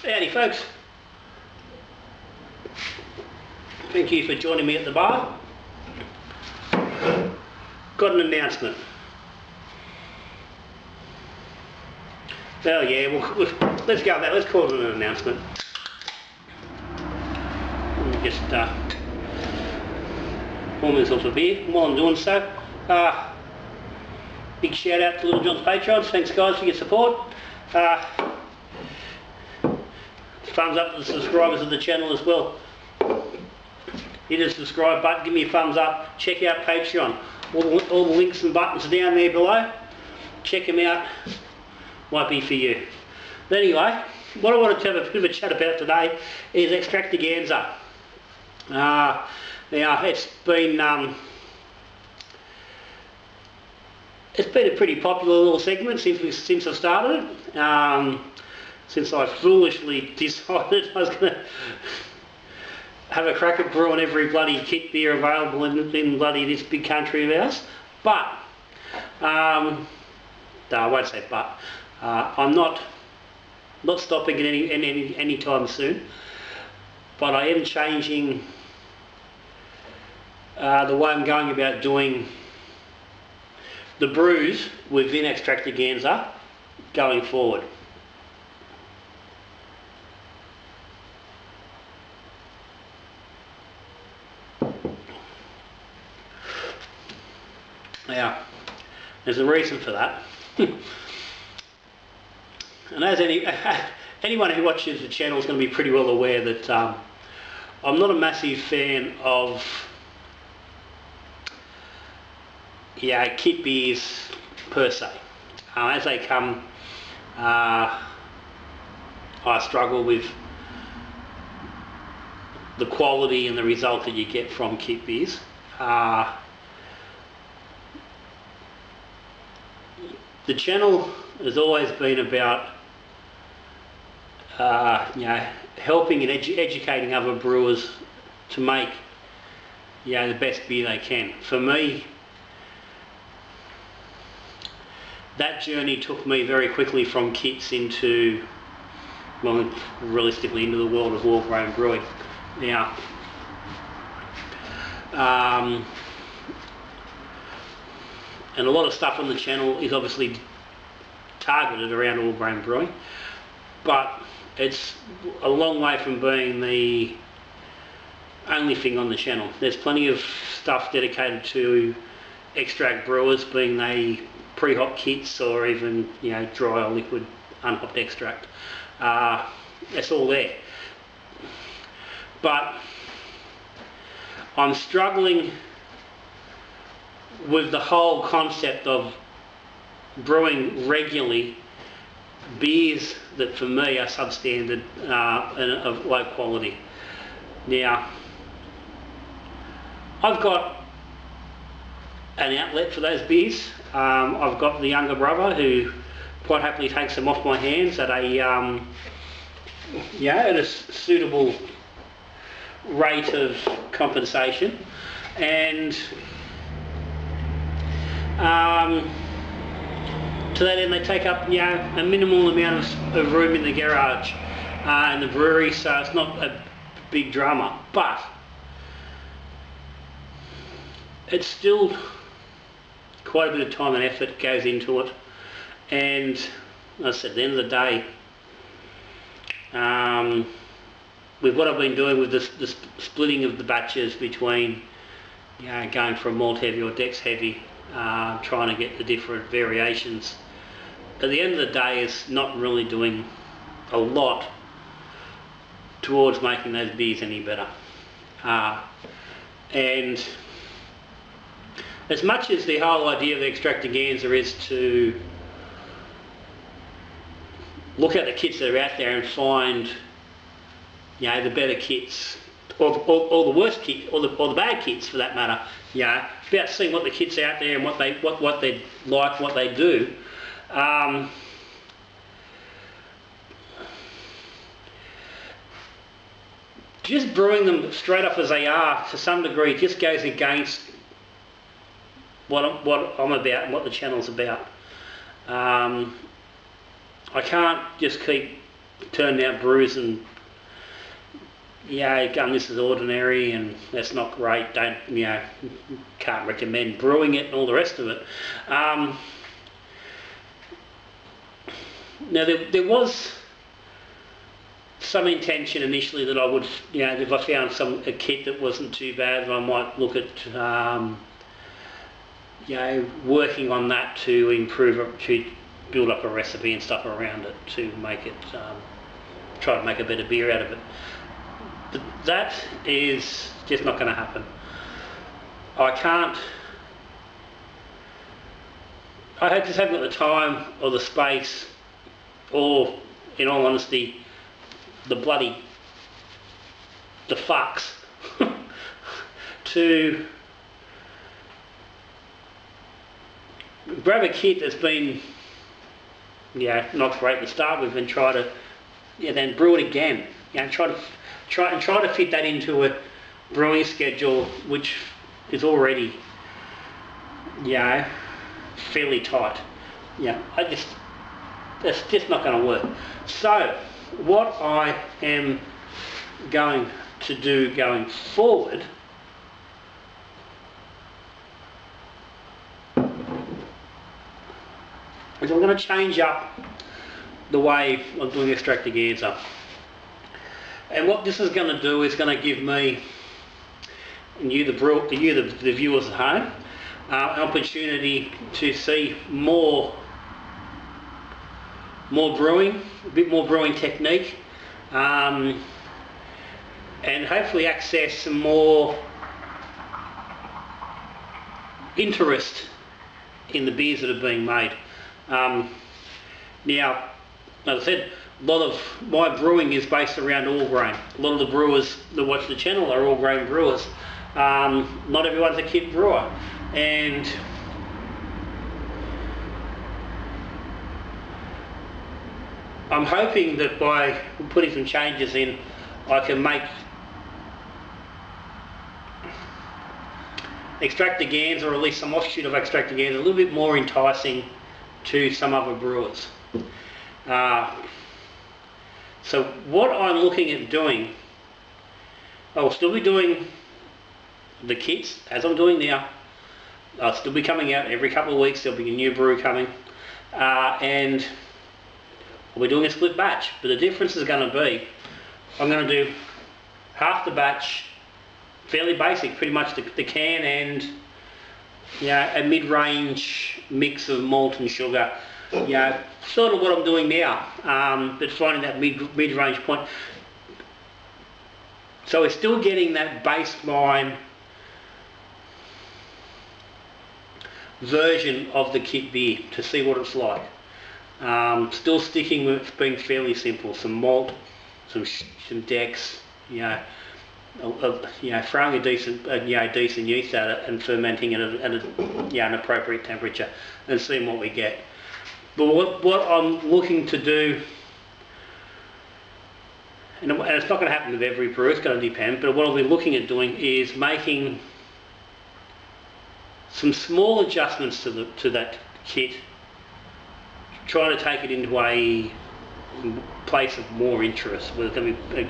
Howdy folks, thank you for joining me at the bar. Got an announcement. Well yeah, let's go with that, let's call it an announcement. Let me just pour myself a beer. While I'm doing so, big shout out to Little John's patrons, thanks guys for your support. Thumbs up to the subscribers of the channel as well. Hit the subscribe button, give me a thumbs up, check out Patreon. All the links and buttons are down there below. Check them out, might be for you. But anyway, what I wanted to have a bit of a chat about today is Extractaganza. Now it's been a pretty popular little segment since I started it. Since I foolishly decided I was going to have a crack at brewing every bloody kit beer available in bloody this big country of ours. But, no, I won't say but, I'm not stopping it any time soon, but I am changing the way I'm going about doing the brews within Extractaganza going forward. Now, there's a reason for that. And as anyone who watches the channel is going to be pretty well aware that I'm not a massive fan of kit beers per se. As they come, I struggle with the quality and the result that you get from kit beers. The channel has always been about helping and educating other brewers to make the best beer they can. For me, that journey took me very quickly from kits into, well, realistically into the world of whole-grain brewing. Now, and a lot of stuff on the channel is obviously targeted around all-grain brewing, but it's a long way from being the only thing on the channel. There's plenty of stuff dedicated to extract brewers, being they pre-hop kits or even dry or liquid unhopped extract. It's all there. But I'm struggling with the whole concept of brewing regularly beers that for me are substandard and of low quality. Now, I've got an outlet for those beers. I've got the younger brother who quite happily takes them off my hands at a suitable rate of compensation, and to that end they take up a minimal amount of room in the garage in the brewery, so it's not a big drama, but it's still quite a bit of time and effort goes into it. And as I said, at the end of the day, with what I've been doing with the splitting of the batches between going from malt heavy or dex heavy, trying to get the different variations, at the end of the day it's not really doing a lot towards making those beers any better. And as much as the whole idea of the Extractaganza is to look at the kits that are out there and find the better kits, or the worst kit, or the bad kits for that matter. It's about seeing what the kits out there and what they like, what they do. Just brewing them straight up as they are, to some degree, just goes against what I'm about and what the channel's about. I can't just keep turned out brews and this is ordinary and that's not great, don't, can't recommend brewing it and all the rest of it. Now there was some intention initially that I would, if I found a kit that wasn't too bad, I might look at working on that to improve it, to build up a recipe and stuff around it to make it, try to make a better beer out of it. But that is just not going to happen. I just haven't got the time or the space, or in all honesty, the fucks to grab a kit that's been not great to start with and try to then brew it again. Try to fit that into a brewing schedule which is already fairly tight. That's just not going to work. So what I am going to do going forward is I'm going to change up the way I'm doing Extractaganza. And what this is going to do is going to give me, and you the viewers at home, an opportunity to see more brewing, a bit more brewing technique, and hopefully access some more interest in the beers that are being made. Now, as I said, a lot of my brewing is based around all grain. A lot of the brewers that watch the channel are all grain brewers. Not everyone's a kit brewer, and I'm hoping that by putting some changes in, I can make Extractaganza, or at least some offshoot of Extractaganza, a little bit more enticing to some other brewers. So what I'm looking at doing, I'll still be doing the kits as I'm doing now. I'll still be coming out every couple of weeks. There'll be a new brew coming, and I'll be doing a split batch. But the difference is going to be, I'm going to do half the batch, fairly basic, pretty much the can and a mid-range mix of malt and sugar. Sort of what I'm doing now, but finding that mid-range point. So we're still getting that baseline version of the kit beer to see what it's like. Still sticking with being fairly simple. Some malt, some decks, throwing a decent yeast at it and fermenting it at an appropriate temperature and seeing what we get. But what I'm looking to do, and it's not going to happen with every brew, it's going to depend, but what I'll be looking at doing is making some small adjustments to that kit, trying to take it into a place of more interest, where it's going to be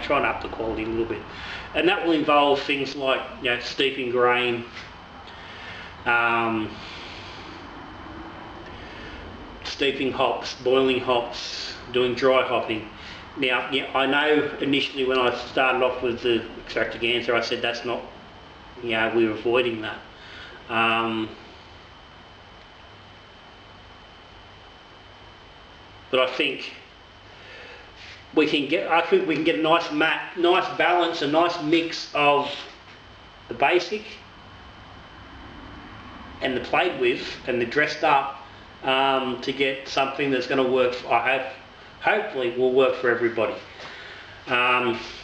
trying to up the quality a little bit, and that will involve things like steeping grain, steeping hops, boiling hops, doing dry hopping. Now, I know initially when I started off with the Extractaganza, I said that's not, we're avoiding that. But I think we can get a nice balance, a nice mix of the basic and the played with and the dressed up, to get something that's going to work. Hopefully will work for everybody.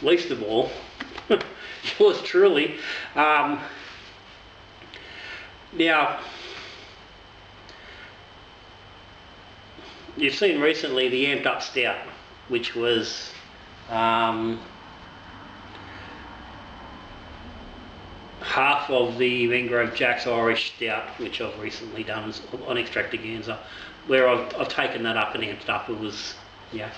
Least of all, yours truly. Now, you've seen recently the amped up stout, which was half of the Mangrove Jack's Irish Stout, which I've recently done on Extractaganza, where I've taken that up and amped up. It was Yeah,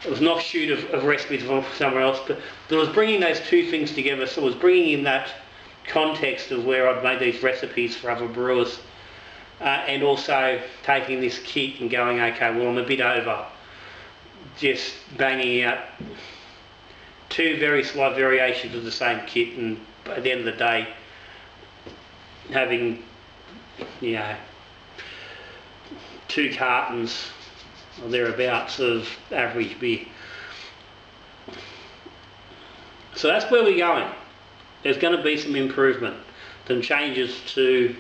it was an offshoot of recipes from somewhere else, but it was bringing those two things together. So it was bringing in that context of where I'd made these recipes for other brewers, and also taking this kit and going, okay, well, I'm a bit over just banging out two very slight variations of the same kit, and at the end of the day having, you know, 2 cartons or thereabouts of average beer. So that's where we're going. There's going to be some improvement, some changes to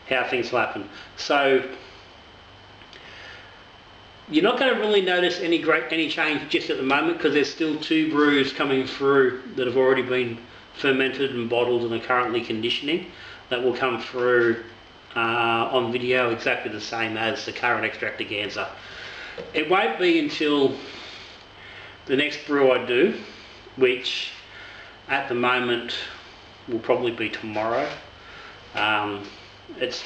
how things will happen. So you're not going to really notice any change just at the moment, because there's still 2 brews coming through that have already been fermented and bottled and are currently conditioning, that will come through on video exactly the same as the current Extractaganza. It won't be until the next brew I do, which at the moment will probably be tomorrow. It's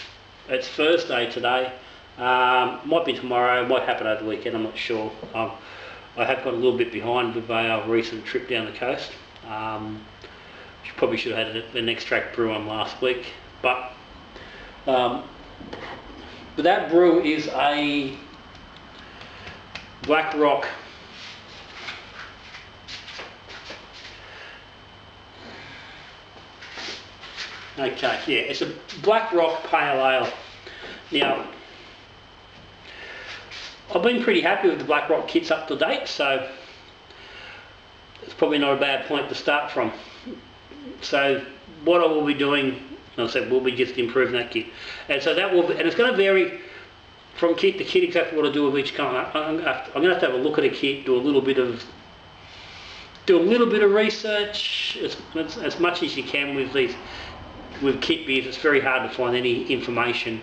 Thursday today. Might be tomorrow, might happen over the weekend, I'm not sure. I have got a little bit behind with our recent trip down the coast. Probably should have had an extract brew on last week, but that brew is a Black Rock okay, yeah, it's a Black Rock Pale Ale. Now, I've been pretty happy with the Black Rock kits up to date, so it's probably not a bad point to start from. So what I will be doing, I said, will be just improving that kit, and so that will be, and it's going to vary from kit to kit exactly what I do with each kind. I'm going to have a look at a kit, do a little bit of research, as much as you can with kit beers. It's very hard to find any information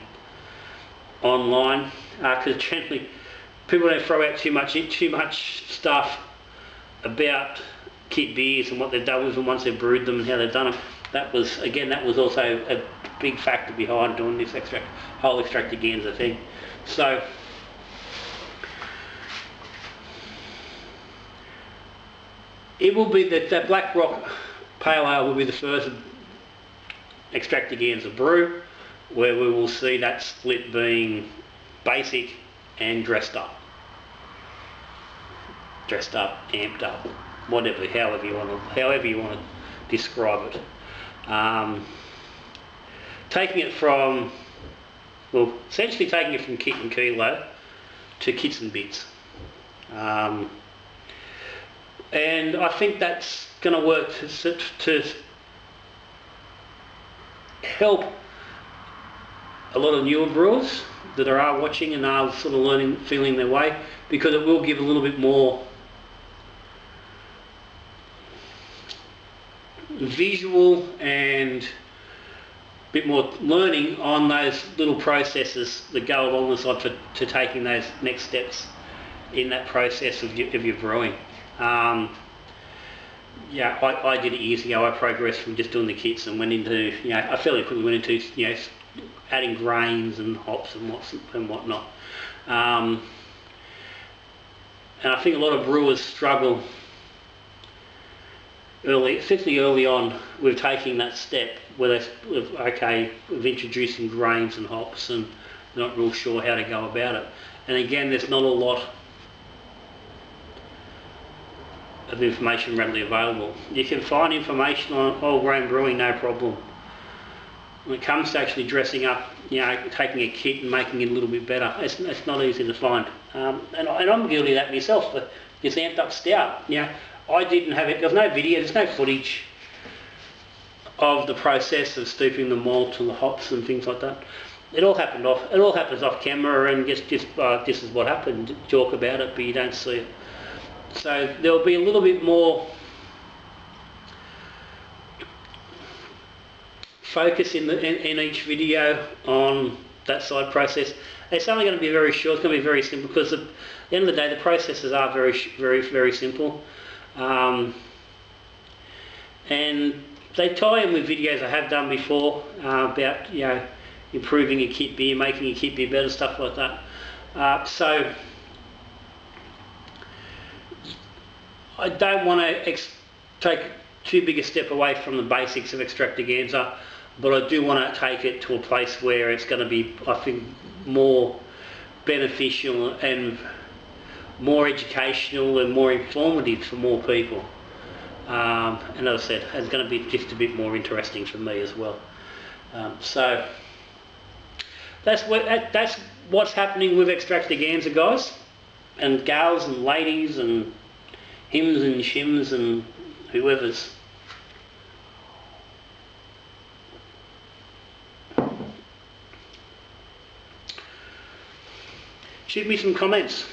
online, because generally people don't throw out too much stuff about kit beers and what they've done with them once they've brewed them and how they've done them. That was also a big factor behind doing this whole Extractaganza thing. So it will be that Black Rock Pale Ale will be the first Extractaganza brew where we will see that split being basic and dressed up, amped up, whatever, however you want to describe it. Essentially taking it from kit and kilo to kits and bits, and I think that's going to work to help a lot of newer brewers that are watching and are sort of feeling their way, because it will give a little bit more visual and a bit more learning on those little processes that go along the side to taking those next steps in that process of your brewing. Yeah, I did it years ago. I progressed from just doing the kits and went into, I fairly quickly went into, adding grains and hops and whatnot. And I think a lot of brewers struggle especially early on, with taking that step where with introducing grains and hops, and they're not real sure how to go about it. And again, there's not a lot of information readily available. You can find information on whole grain brewing, no problem. When it comes to actually dressing up, taking a kit and making it a little bit better, it's not easy to find. And I'm guilty of that myself. But this amped up stout, I didn't have it. There's no video, there's no footage of the process of stooping the malt and the hops and things like that. It all happens off camera, and just this is what happened. Talk about it, but you don't see it. So there'll be a little bit more focus in each video on that side process. It's only going to be very short. It's going to be very simple, because at the end of the day, the processes are very, very, very simple. And they tie in with videos I have done before about improving a kit beer, making a kit beer better, stuff like that. So I don't want to take too big a step away from the basics of Extractaganza, but I do want to take it to a place where it's going to be, I think, more beneficial and more educational and more informative for more people. And as I said, it's going to be just a bit more interesting for me as well. So that's what's happening with Extractaganza, guys, and gals and ladies and hims and shims and whoever's. Shoot me some comments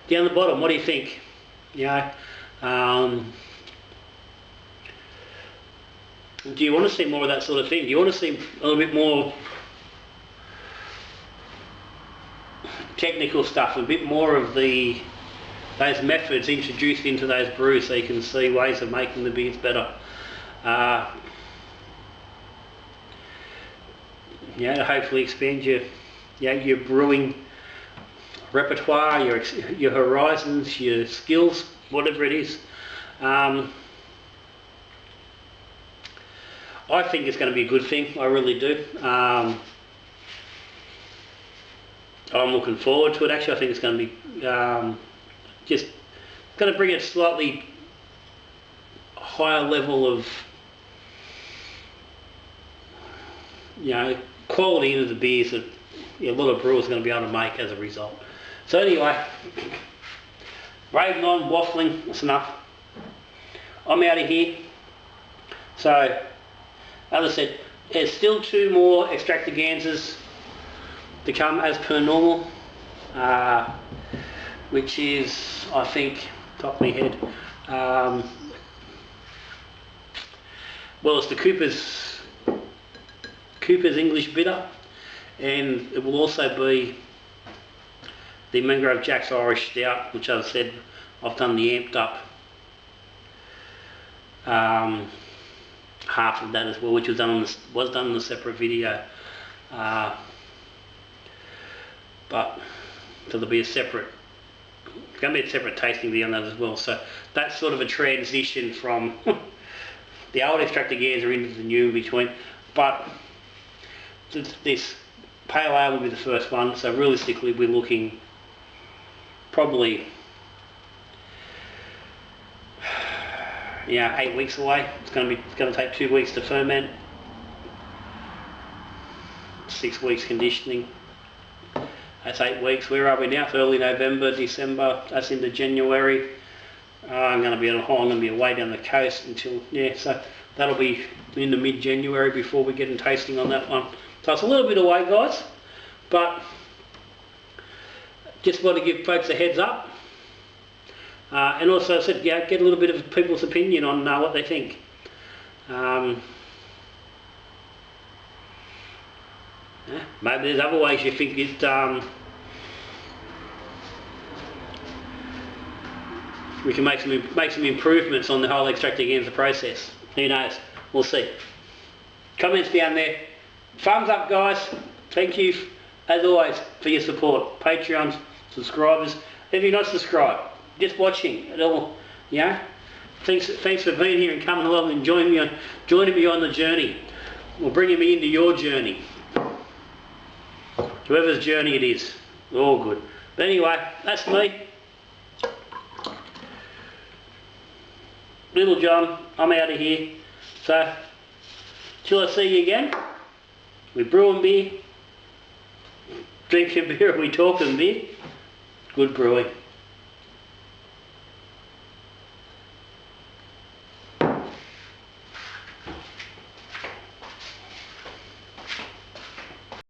down the bottom. What do you think? You know, do you want to see more of that sort of thing? Do you want to see a little bit more technical stuff, a bit more of those methods introduced into those brews, so you can see ways of making the beers better? You know, to hopefully expand your brewing repertoire, your horizons, your skills, whatever it is. I think it's going to be a good thing. I really do. I'm looking forward to it. Actually, I think it's going to be just going to bring a slightly higher level of, you know, quality into the beers that a lot of brewers are going to be able to make as a result. So anyway, raving on, waffling, that's enough. I'm out of here. So, as I said, there's still 2 more Extractaganzas to come as per normal, which is, I think, top of my head, well, it's the Cooper's English Bitter, and it will also be the Mangrove Jack's Irish Stout, which, as I said, I've done the amped up half of that as well, which was done in a separate video. But so there'll be going to be a separate tasting video on that as well. So that's sort of a transition from the old Extractaganza into the new in between. But this pale ale will be the first one. So realistically, we're looking probably 8 weeks away. It's going to take 2 weeks to ferment, 6 weeks conditioning. That's 8 weeks. Where are we now? It's early November, December. That's into January. I'm going to be away down the coast until so that'll be into mid-January before we get in tasting on that one. So it's a little bit away, guys, but just want to give folks a heads up. And also, I said, get a little bit of people's opinion on what they think. Maybe there's other ways you think we can make some improvements on the whole Extractaganza process. Who knows? We'll see. Comments down there. Thumbs up, guys. Thank you, as always, for your support. Patreons, subscribers. If you're not subscribed, just watching it all, thanks for being here and coming along and joining me on the journey, or bringing me into your journey, whoever's journey it is. All good. But anyway, that's me, Little John. I'm out of here. So till I see you again, we brewing beer, drinking beer, we talking beer. Good brewing.